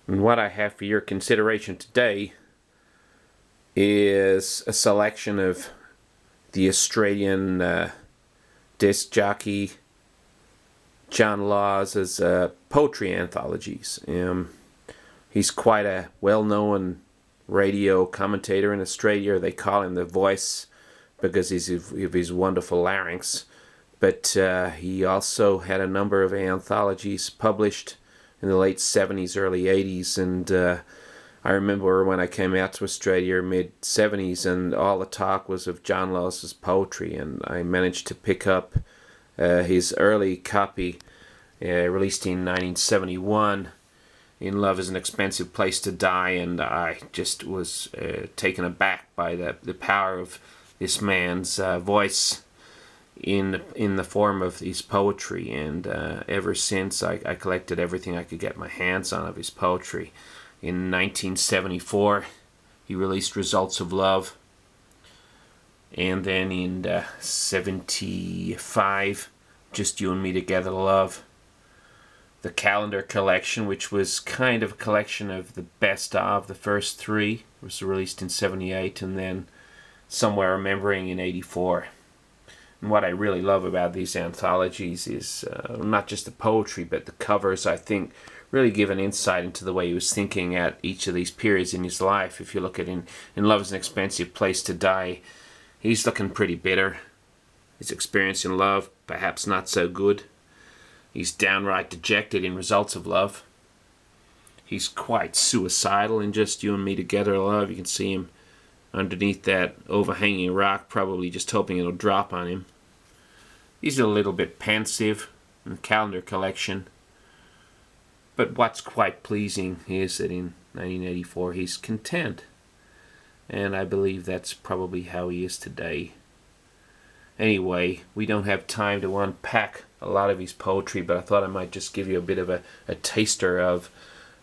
And what I have for your consideration today is a selection of the Australian disc jockey John Laws's poetry anthologies. He's quite a well-known radio commentator in Australia. They call him the Voice because of his wonderful larynx. But he also had a number of anthologies published in the late 70s, early 80s, and I remember when I came out to Australia mid-70s, and all the talk was of John Laws's poetry, and I managed to pick up his early copy, released in 1971, In Love is an Expensive Place to Die, and I just was taken aback by the power of this man's voice in the form of his poetry, and ever since I collected everything I could get my hands on of his poetry. In 1974 he released Results of Love, and then in 75 Just You and Me Together Love. The Calendar Collection, which was kind of a collection of the best of the first three, was released in 78, and then Somewhere Remembering in 84. And what I really love about these anthologies is not just the poetry, but the covers, I think, really give an insight into the way he was thinking at each of these periods in his life. If you look at In Love is an Expensive Place to Die, he's looking pretty bitter. His experience in love, perhaps not so good. He's downright dejected in Results of Love. He's quite suicidal in Just You and Me Together Love. You can see him underneath that overhanging rock, probably just hoping it'll drop on him. He's a little bit pensive in the Calendar Collection. But what's quite pleasing is that in 1984 he's content. And I believe that's probably how he is today. Anyway, we don't have time to unpack a lot of his poetry, but I thought I might just give you a bit of a taster of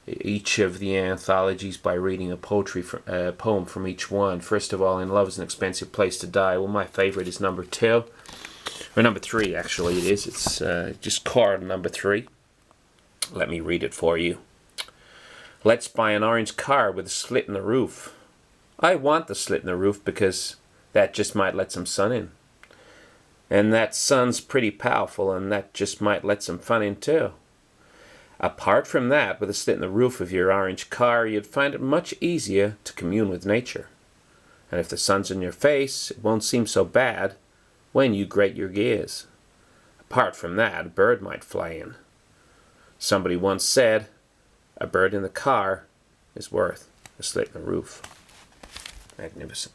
each of the anthologies by reading a poem from each one. First of all, In Love is an Expensive Place to Die. Well, my favorite is number 2. Or number 3, actually, it is. It's just chord number 3. Let me read it for you. Let's buy an orange car with a slit in the roof. I want the slit in the roof because that just might let some sun in. And that sun's pretty powerful, and that just might let some fun in too. Apart from that, with a slit in the roof of your orange car, you'd find it much easier to commune with nature. And if the sun's in your face, it won't seem so bad when you grate your gears. Apart from that, a bird might fly in. Somebody once said, a bird in the car is worth a slit in the roof. Magnificent.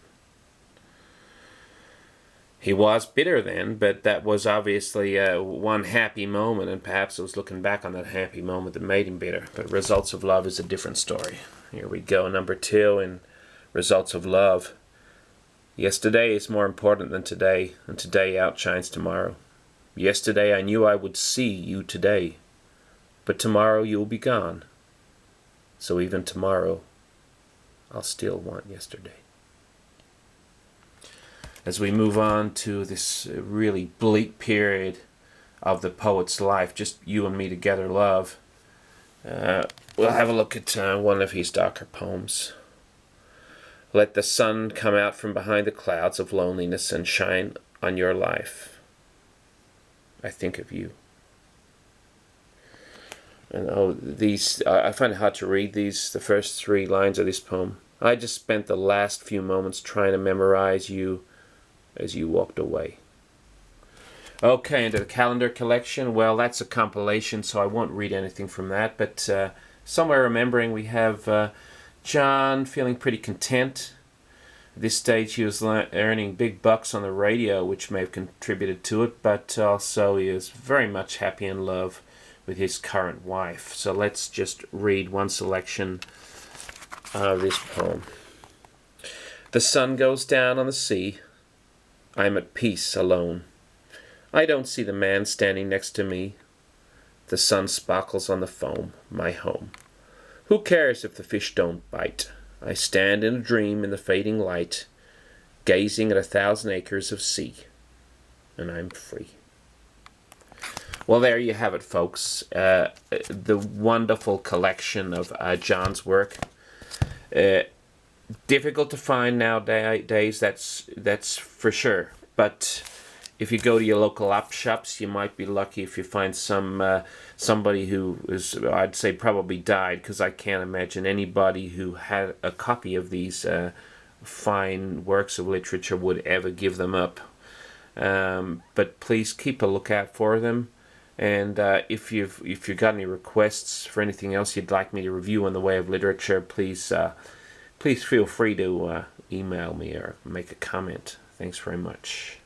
He was bitter then, but that was obviously one happy moment, and perhaps it was looking back on that happy moment that made him bitter. But Results of Love is a different story. Here we go, number 2 in Results of Love. Yesterday is more important than today, and today outshines tomorrow. Yesterday I knew I would see you today, but tomorrow you will be gone. So even tomorrow, I'll still want yesterday. As we move on to this really bleak period of the poet's life, Just You and Me Together Love, we'll have a look at one of his darker poems. Let the sun come out from behind the clouds of loneliness and shine on your life. I think of you. And I find it hard to read the first 3 lines of this poem. I just spent the last few moments trying to memorize you as you walked away. Okay, into the Calendar Collection. Well, that's a compilation, so I won't read anything from that. But Somewhere Remembering, we have John feeling pretty content. At this stage, he was earning big bucks on the radio, which may have contributed to it, but also he is very much happy in love with his current wife. So let's just read one selection of this poem. The sun goes down on the sea. I'm at peace alone. I don't see the man standing next to me. The sun sparkles on the foam, my home. Who cares if the fish don't bite? I stand in a dream in the fading light, gazing at 1,000 acres of sea, and I'm free. Well, there you have it, folks. The wonderful collection of John's work. Difficult to find nowadays, that's for sure. But if you go to your local op shops, you might be lucky if you find somebody who is, I'd say, probably died, because I can't imagine anybody who had a copy of these fine works of literature would ever give them up. But please keep a lookout for them. And if you've got any requests for anything else you'd like me to review in the way of literature, please feel free to email me or make a comment. Thanks very much.